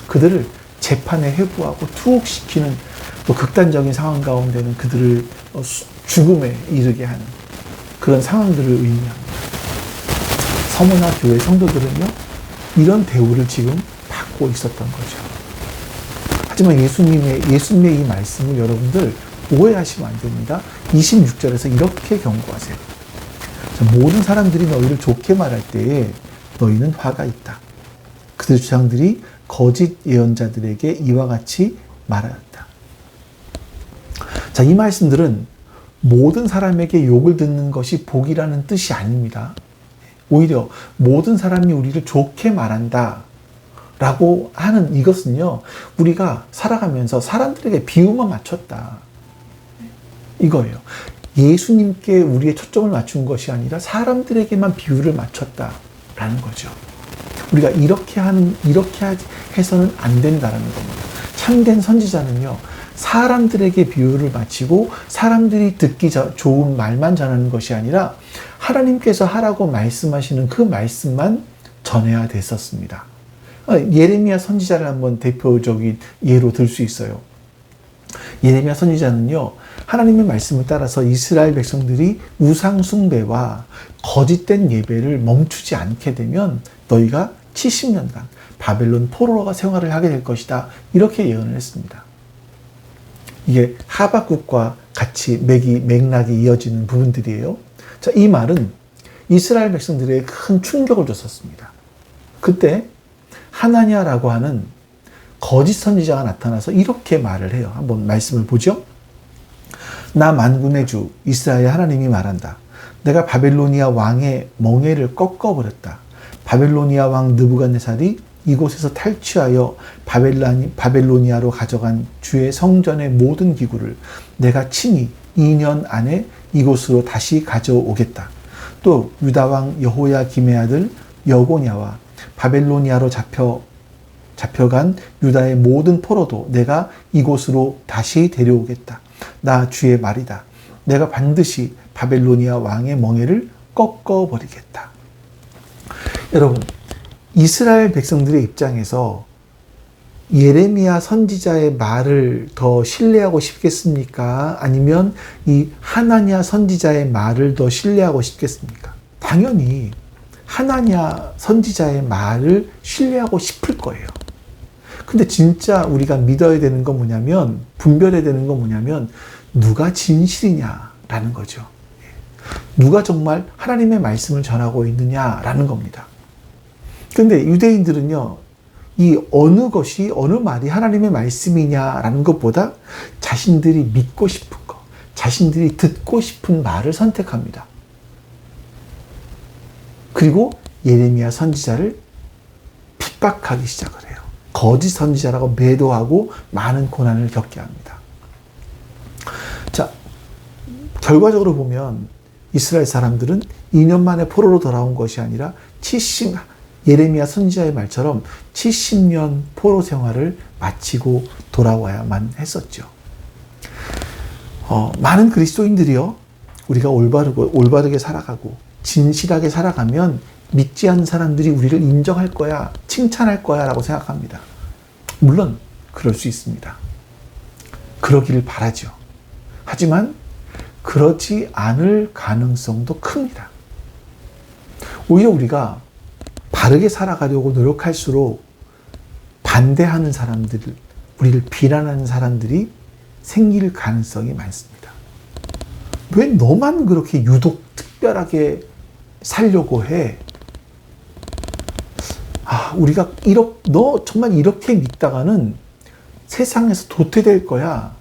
그들을 재판에 회부하고 투옥시키는 또 극단적인 상황 가운데는 그들을 죽음에 이르게 하는 그런 상황들을 의미합니다. 서머나 교회 성도들은요, 이런 대우를 지금 받고 있었던 거죠. 하지만 예수님의 이 말씀을 여러분들 오해하시면 안 됩니다. 26절에서 이렇게 경고하세요. 모든 사람들이 너희를 좋게 말할 때에 너희는 화가 있다. 그들의 주장들이 거짓 예언자들에게 이와 같이 말하였다. 자, 이 말씀들은 모든 사람에게 욕을 듣는 것이 복이라는 뜻이 아닙니다. 오히려 모든 사람이 우리를 좋게 말한다 라고 하는 이것은요, 우리가 살아가면서 사람들에게 비유만 맞췄다, 이거예요. 예수님께 우리의 초점을 맞춘 것이 아니라 사람들에게만 비유를 맞췄다라는 거죠. 우리가 이렇게 해서는 안 된다라는 겁니다. 참된 선지자는요, 사람들에게 비유를 맞추고 사람들이 듣기 좋은 말만 전하는 것이 아니라 하나님께서 하라고 말씀하시는 그 말씀만 전해야 됐었습니다. 예레미야 선지자를 한번 대표적인 예로 들 수 있어요. 예레미야 선지자는요, 하나님의 말씀을 따라서 이스라엘 백성들이 우상 숭배와 거짓된 예배를 멈추지 않게 되면 너희가 70년간 바벨론 포로가 생활을 하게 될 것이다, 이렇게 예언을 했습니다. 이게 하박국과 같이 맥락이 이어지는 부분들이에요. 자, 이 말은 이스라엘 백성들에게 큰 충격을 줬었습니다. 그때 하나냐라고 하는 거짓 선지자가 나타나서 이렇게 말을 해요. 한번 말씀을 보죠. 나 만군의 주 이스라엘 하나님이 말한다. 내가 바벨로니아 왕의 멍에를 꺾어버렸다. 바벨로니아 왕 느부갓네살이 이곳에서 탈취하여 바벨로니아로 가져간 주의 성전의 모든 기구를 내가 친히 2년 안에 이곳으로 다시 가져오겠다. 또 유다 왕 여호야김의 아들 여고냐와 바벨로니아로 잡혀간 유다의 모든 포로도 내가 이곳으로 다시 데려오겠다. 나 주의 말이다. 내가 반드시 바벨로니아 왕의 멍에를 꺾어버리겠다. 여러분, 이스라엘 백성들의 입장에서 예레미야 선지자의 말을 더 신뢰하고 싶겠습니까? 아니면 이 하나냐 선지자의 말을 더 신뢰하고 싶겠습니까? 당연히 하나냐 선지자의 말을 신뢰하고 싶을 거예요. 근데 진짜 우리가 믿어야 되는 건 뭐냐면, 분별해야 되는 건 뭐냐면, 누가 진실이냐라는 거죠. 누가 정말 하나님의 말씀을 전하고 있느냐라는 겁니다. 근데 유대인들은요, 이 어느 말이 하나님의 말씀이냐라는 것보다 자신들이 믿고 싶은 거, 자신들이 듣고 싶은 말을 선택합니다. 그리고 예레미야 선지자를 핍박하기 시작을 해요. 거짓 선지자라고 매도하고 많은 고난을 겪게 합니다. 자, 결과적으로 보면 이스라엘 사람들은 2년 만에 포로로 돌아온 것이 아니라 예레미야 선지자의 말처럼 70년 포로 생활을 마치고 돌아와야만 했었죠. 많은 그리스도인들이요, 우리가 올바르게 살아가고 진실하게 살아가면 믿지 않는 사람들이 우리를 인정할 거야, 칭찬할 거야 라고 생각합니다. 물론 그럴 수 있습니다. 그러기를 바라죠. 하지만 그러지 않을 가능성도 큽니다. 오히려 우리가 바르게 살아가려고 노력할수록 반대하는 사람들, 우리를 비난하는 사람들이 생길 가능성이 많습니다. 왜 너만 그렇게 유독 특별하게 살려고 해? 우리가 너 정말 이렇게 믿다가는 세상에서 도태될 거야,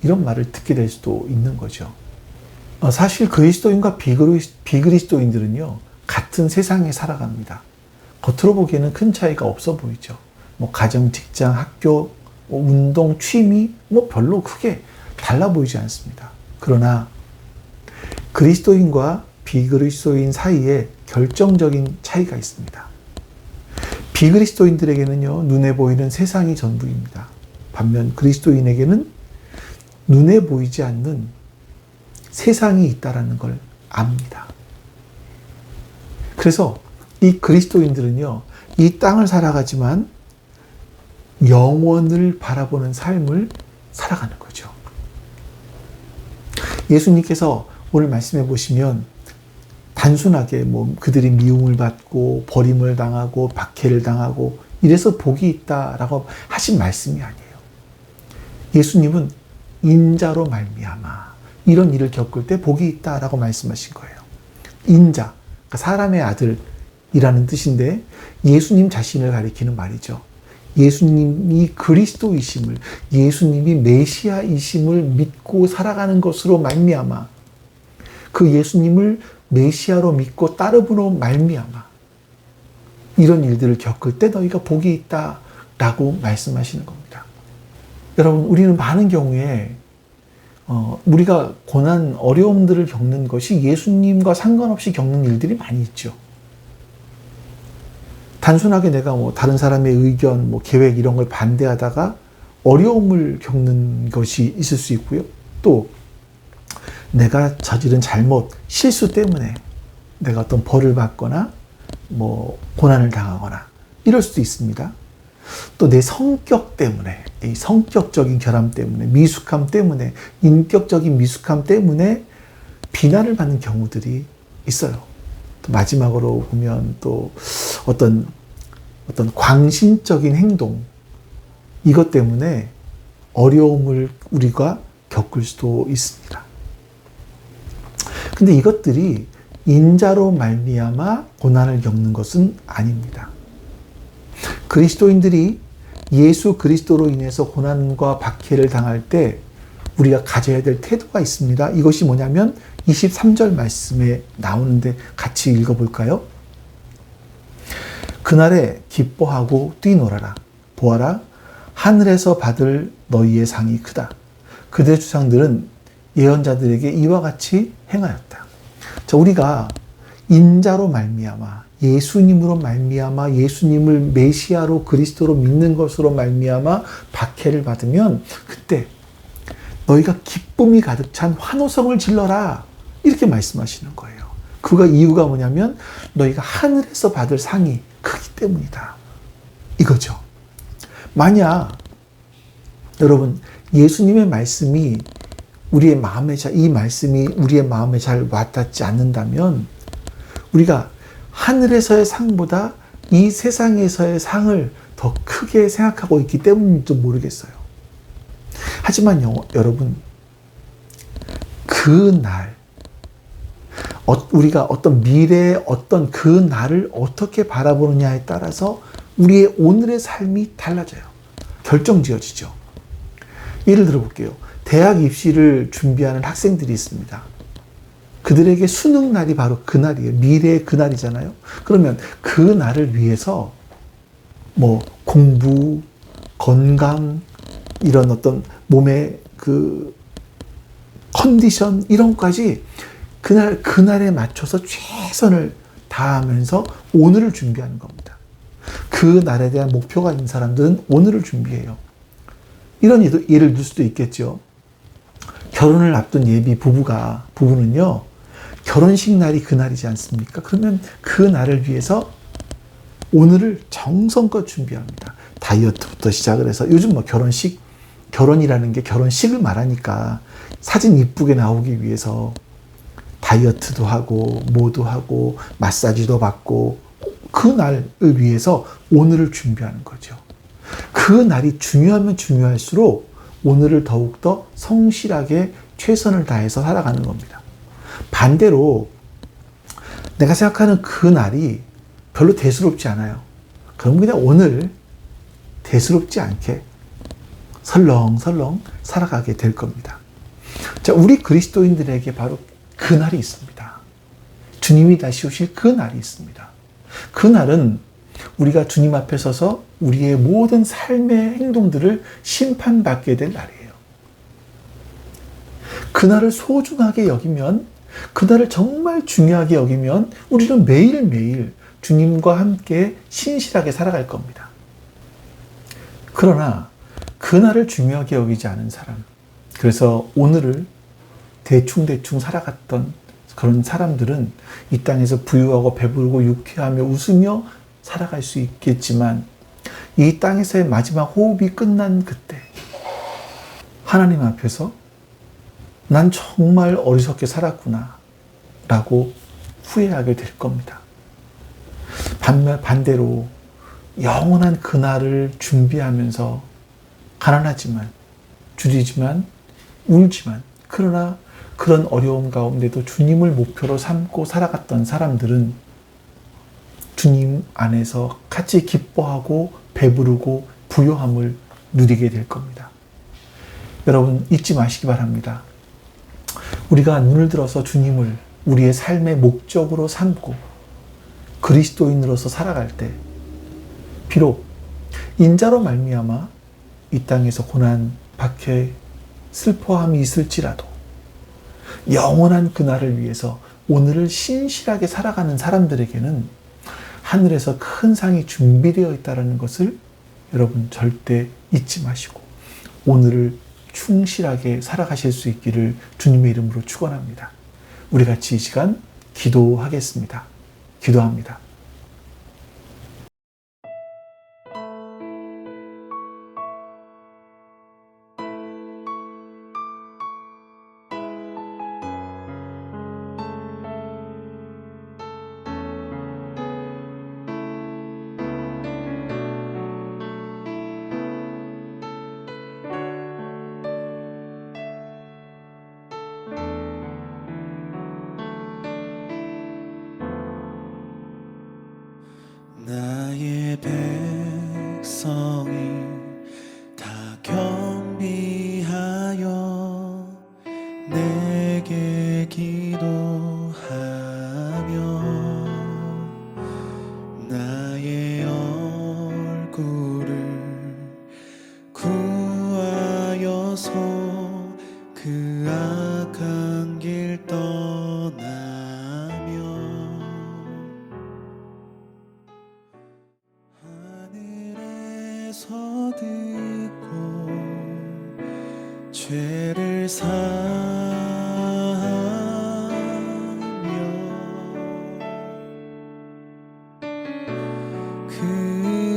이런 말을 듣게 될 수도 있는 거죠. 사실 그리스도인과 비그리스도인들은요, 같은 세상에 살아갑니다. 겉으로 보기에는 큰 차이가 없어 보이죠. 뭐 가정, 직장, 학교, 운동, 취미 별로 크게 달라 보이지 않습니다. 그러나 그리스도인과 비그리스도인 사이에 결정적인 차이가 있습니다. 비그리스도인들에게는요, 눈에 보이는 세상이 전부입니다. 반면 그리스도인에게는 눈에 보이지 않는 세상이 있다는 걸 압니다. 그래서 이 그리스도인들은요, 이 땅을 살아가지만 영원을 바라보는 삶을 살아가는 거죠. 예수님께서 오늘 말씀해 보시면 단순하게 그들이 미움을 받고 버림을 당하고 박해를 당하고 이래서 복이 있다라고 하신 말씀이 아니에요. 예수님은 인자로 말미암아 이런 일을 겪을 때 복이 있다라고 말씀하신 거예요. 인자, 그러니까 사람의 아들이라는 뜻인데 예수님 자신을 가리키는 말이죠. 예수님이 그리스도이심을, 예수님이 메시아이심을 믿고 살아가는 것으로 말미암아, 그 예수님을 메시아로 믿고 따름으로 말미암아 이런 일들을 겪을 때 너희가 복이 있다라고 말씀하시는 겁니다. 여러분, 우리는 많은 경우에 우리가 고난, 어려움들을 겪는 것이 예수님과 상관없이 겪는 일들이 많이 있죠. 단순하게 내가 다른 사람의 의견, 계획 이런 걸 반대하다가 어려움을 겪는 것이 있을 수 있고요. 또 내가 저지른 잘못, 실수 때문에 내가 어떤 벌을 받거나 고난을 당하거나 이럴 수도 있습니다. 또 내 성격 때문에, 이 성격적인 결함 때문에, 미숙함 때문에, 인격적인 미숙함 때문에 비난을 받는 경우들이 있어요. 또 마지막으로 보면 또 어떤 광신적인 행동, 이것 때문에 어려움을 우리가 겪을 수도 있습니다. 근데 이것들이 인자로 말미암아 고난을 겪는 것은 아닙니다. 그리스도인들이 예수 그리스도로 인해서 고난과 박해를 당할 때 우리가 가져야 될 태도가 있습니다. 이것이 뭐냐면 23절 말씀에 나오는데 같이 읽어볼까요? 그날에 기뻐하고 뛰놀아라. 보아라, 하늘에서 받을 너희의 상이 크다. 그들의 주상들은 예언자들에게 이와 같이 행하였다. 자, 우리가 인자로 말미암아, 예수님으로 말미암아, 예수님을 메시아로 그리스도로 믿는 것으로 말미암아 박해를 받으면 그때 너희가 기쁨이 가득 찬 환호성을 질러라, 이렇게 말씀하시는 거예요. 그 이유가 뭐냐면 너희가 하늘에서 받을 상이 크기 때문이다, 이거죠. 만약 여러분 예수님의 말씀이 우리의 마음에 이 말씀이 우리의 마음에 잘 와닿지 않는다면 우리가 하늘에서의 상보다 이 세상에서의 상을 더 크게 생각하고 있기 때문인지도 모르겠어요. 하지만 여러분, 그 날, 우리가 어떤 미래의 어떤 그 날을 어떻게 바라보느냐에 따라서 우리의 오늘의 삶이 달라져요. 결정지어지죠. 예를 들어볼게요. 대학 입시를 준비하는 학생들이 있습니다. 그들에게 수능 날이 바로 그 날이에요. 미래의 그 날이잖아요. 그러면 그 날을 위해서 공부, 건강, 이런 어떤 몸의 그 컨디션 이런 것까지 그날에 맞춰서 최선을 다하면서 오늘을 준비하는 겁니다. 그 날에 대한 목표가 있는 사람들은 오늘을 준비해요. 이런 예를 들 수도 있겠죠. 결혼을 앞둔 예비 부부는요, 결혼식 날이 그날이지 않습니까? 그러면 그 날을 위해서 오늘을 정성껏 준비합니다. 다이어트부터 시작을 해서 요즘 결혼이라는 게 결혼식을 말하니까 사진 이쁘게 나오기 위해서 다이어트도 하고 뭐도 하고 마사지도 받고 그 날을 위해서 오늘을 준비하는 거죠. 그 날이 중요하면 중요할수록 오늘을 더욱더 성실하게 최선을 다해서 살아가는 겁니다. 반대로 내가 생각하는 그 날이 별로 대수롭지 않아요. 그럼 그냥 오늘 대수롭지 않게 설렁설렁 살아가게 될 겁니다. 자, 우리 그리스도인들에게 바로 그 날이 있습니다. 주님이 다시 오실 그 날이 있습니다. 그 날은 우리가 주님 앞에 서서 우리의 모든 삶의 행동들을 심판받게 될 날이에요. 그날을 소중하게 여기면, 그날을 정말 중요하게 여기면 우리는 매일매일 주님과 함께 신실하게 살아갈 겁니다. 그러나 그날을 중요하게 여기지 않은 사람, 그래서 오늘을 대충대충 살아갔던 그런 사람들은 이 땅에서 부유하고 배부르고 유쾌하며 웃으며 살아갈 수 있겠지만, 이 땅에서의 마지막 호흡이 끝난 그때 하나님 앞에서 난 정말 어리석게 살았구나 라고 후회하게 될 겁니다. 반대로 영원한 그날을 준비하면서 가난하지만, 줄이지만, 울지만, 그러나 그런 어려움 가운데도 주님을 목표로 삼고 살아갔던 사람들은 주님 안에서 같이 기뻐하고 배부르고 부요함을 누리게 될 겁니다. 여러분, 잊지 마시기 바랍니다. 우리가 눈을 들어서 주님을 우리의 삶의 목적으로 삼고 그리스도인으로서 살아갈 때, 비록 인자로 말미암아 이 땅에서 고난, 박해, 슬퍼함이 있을지라도 영원한 그날을 위해서 오늘을 신실하게 살아가는 사람들에게는 하늘에서 큰 상이 준비되어 있다는 것을 여러분 절대 잊지 마시고 오늘을 충실하게 살아가실 수 있기를 주님의 이름으로 축원합니다. 우리 같이 이 시간 기도하겠습니다. 기도합니다. 나의 백성이 다 경비하여 내게 기도하며 나의 얼굴을 구하여서 그 악한 길 떠나며 하늘에서 듣고 죄를 사하며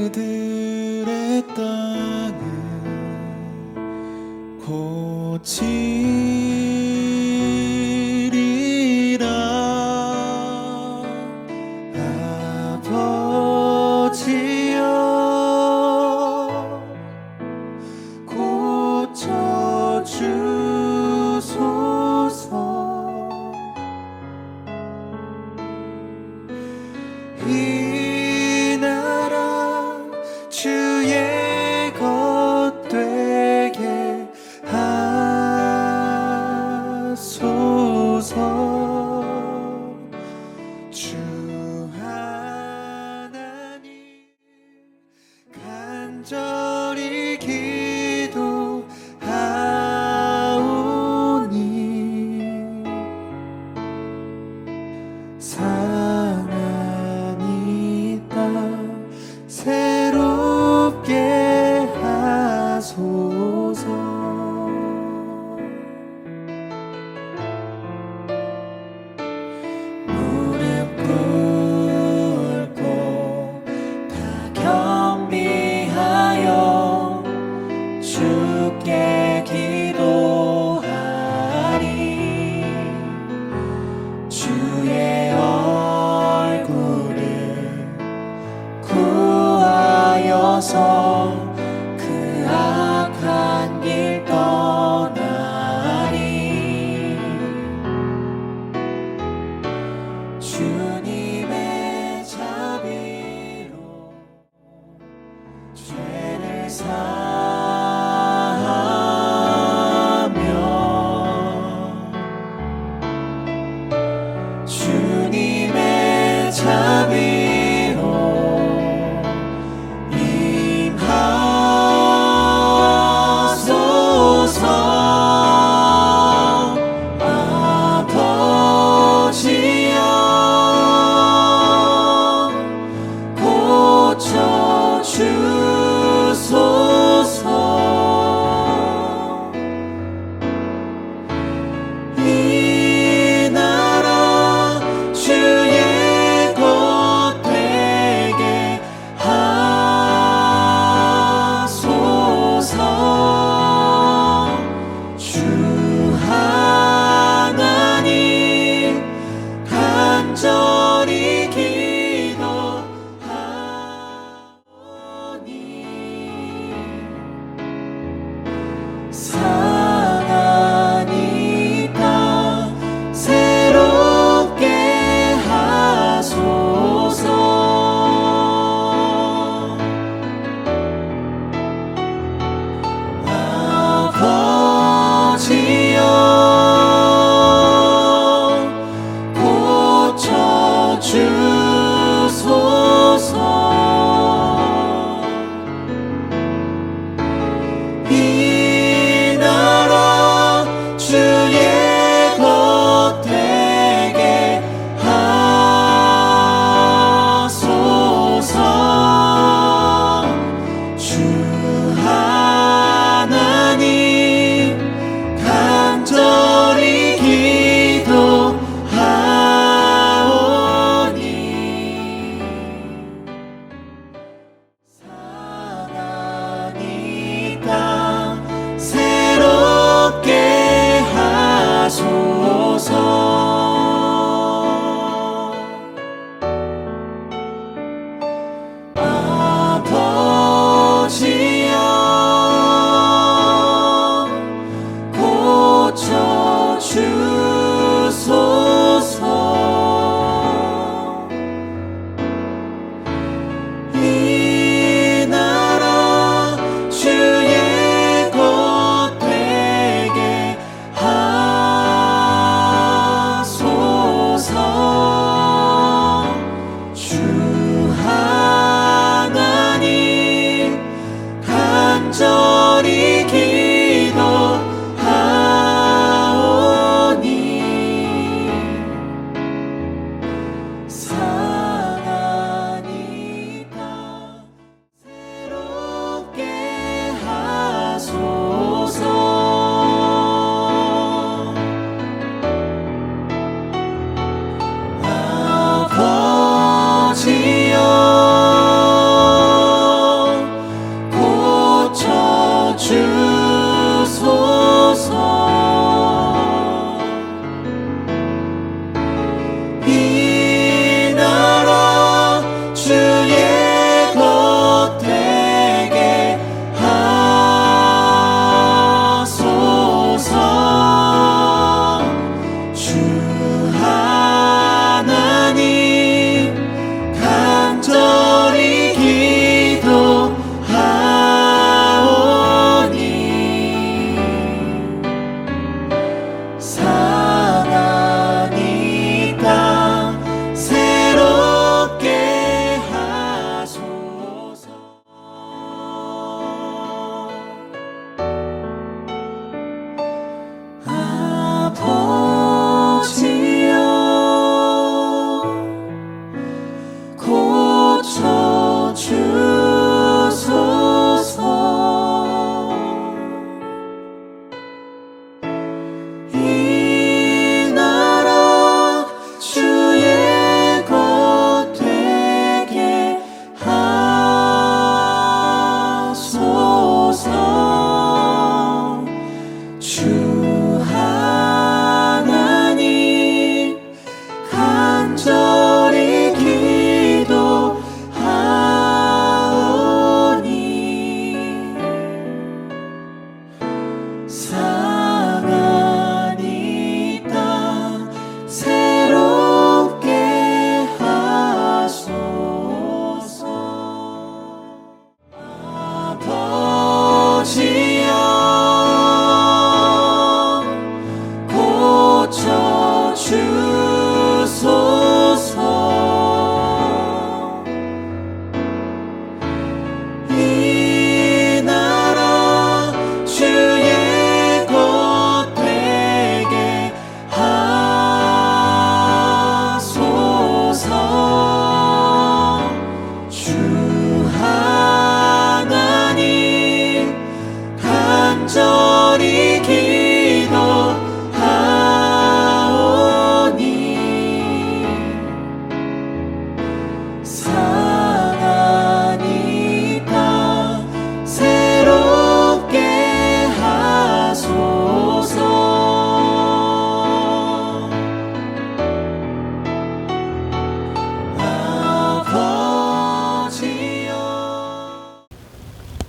그들의 땅을 고치리라. 아버지여 고쳐주소서. 이 나라 주의 것 되게 하소서.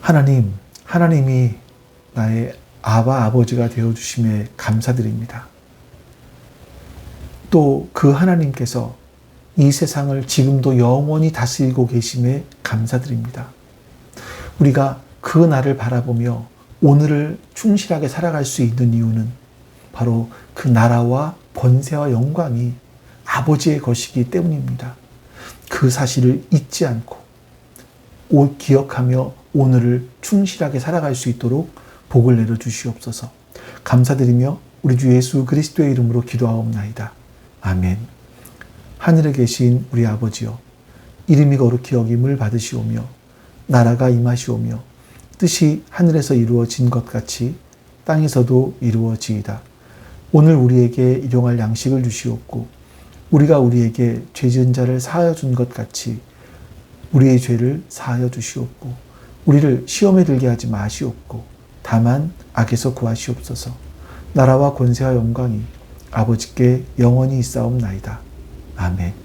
하나님이 나의 아버지가 되어주심에 감사드립니다. 또 그 하나님께서 이 세상을 지금도 영원히 다스리고 계심에 감사드립니다. 우리가 그 날을 바라보며 오늘을 충실하게 살아갈 수 있는 이유는 바로 그 나라와 번세와 영광이 아버지의 것이기 때문입니다. 그 사실을 잊지 않고 기억하며 오늘을 충실하게 살아갈 수 있도록 복을 내려 주시옵소서. 감사드리며 우리 주 예수 그리스도의 이름으로 기도하옵나이다. 아멘. 하늘에 계신 우리 아버지여, 이름이 거룩히 여김을 받으시오며 나라가 임하시오며 뜻이 하늘에서 이루어진 것 같이 땅에서도 이루어지이다. 오늘 우리에게 일용할 양식을 주시옵고 우리가 우리에게 죄 지은 자를 사하여 준 것 같이 우리의 죄를 사하여 주시옵고 우리를 시험에 들게 하지 마시옵고 다만 악에서 구하시옵소서. 나라와 권세와 영광이 아버지께 영원히 있사옵나이다. 아멘.